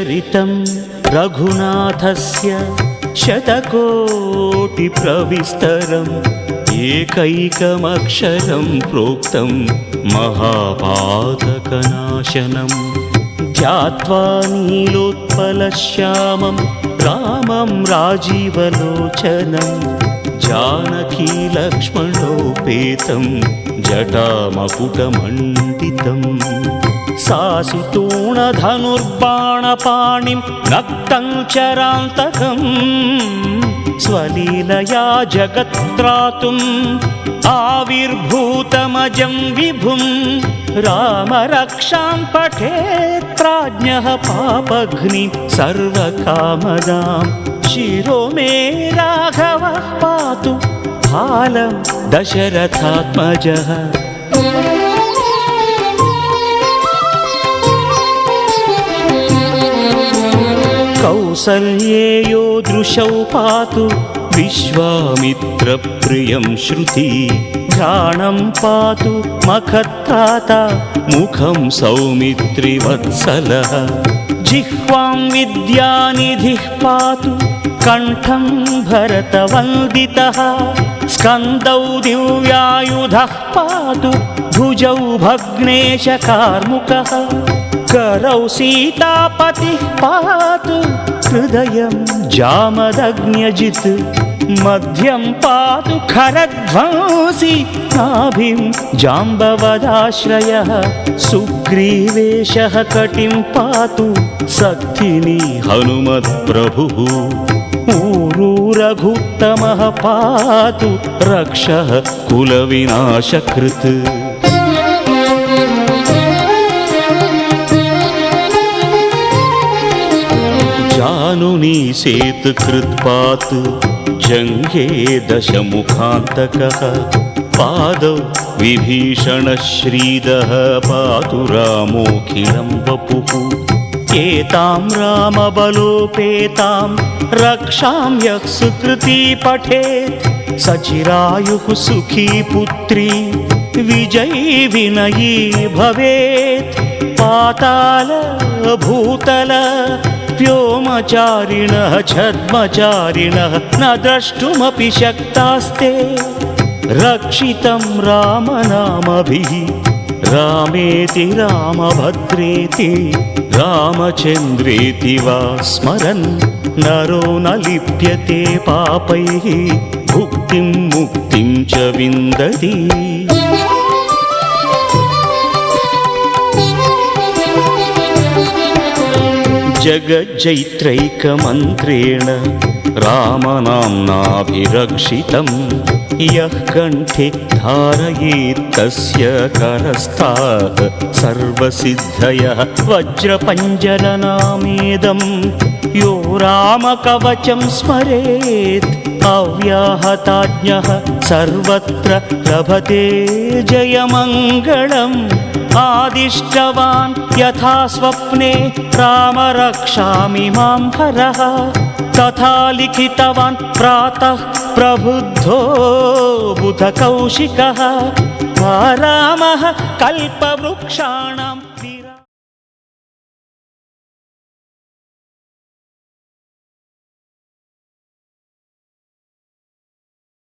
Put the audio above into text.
चरितं रघुनाथस्य शतकोटिप्रविस्तरम् एकैकमक्षरं प्रोक्तं महापातकनाशनं ध्यात्वा नीलोत्पलश्यामं रामं राजीवलोचनं जानकी लक्ष्मणोपेतं जटामकुटमण्डितं सासितूणधनुर्बाणपाणिं नक्तं चरान्तकं स्वलीलया जगत्त्रातुम् आविर्भूतमजं विभुं रामरक्षां पठेत् प्राज्ञः पापघ्निं सर्वकामदां शिरो मे राघवः पातु भालं दशरथात्मजः। कौसल्येयो दृशौ पातु विश्वामित्रप्रियं श्रुति घ्राणं पातु मखत्राता मुखं सौमित्रिवत्सलः जिह्वां विद्यानिधिः पातु कण्ठं भरतवन्दितः स्कन्दौ दिव्यायुधः पातु भुजौ भग्नेशकार्मुकः करौ सीतापतिः पातु हृदयं जामदग्न्यजित् मध्यं पातु खरध्वंसी नाभिं जाम्बवदाश्रयः सुग्रीवेशः कटिं पातु सक्थिनी हनुमत्प्रभुः ऊरू रघुत्तमः पातु रक्षः कुलविनाशकृत् जानुनी सेतुकृत्पात् जङ्घे दशमुखान्तकः पादौ विभीषणश्रीदः पातु रामोऽखिलं वपुः एतां रामबलोपेतां रक्षां यः सुकृती पठेत् सचिरायुः सुखी पुत्री विजयी विनयी भवेत् पाताल भूतल व्योमचारिणः छद्मचारिणः न द्रष्टुमपि शक्तास्ते रक्षितं रामनामभिः रामेति रामभद्रेति रामचन्द्रेति वा स्मरन् नरो न लिप्यते पापैः भुक्तिं मुक्तिं च विन्दति। जगज्जैत्रैकमन्त्रेण रामनाम्नाभिरक्षितं यः कण्ठे धारयेत् तस्य करस्थाः सर्वसिद्धयः वज्रपञ्जरनामेदं यो रामकवचं स्मरेत् अव्याहताज्ञः सर्वत्र लभते जयमङ्गलम् आदिष्टवान् यथा स्वप्ने राम रक्षामि मां हरः तथा लिखितवान् प्रातः प्रबुद्धो बुधकौशिकः रामः कल्पवृक्षाणां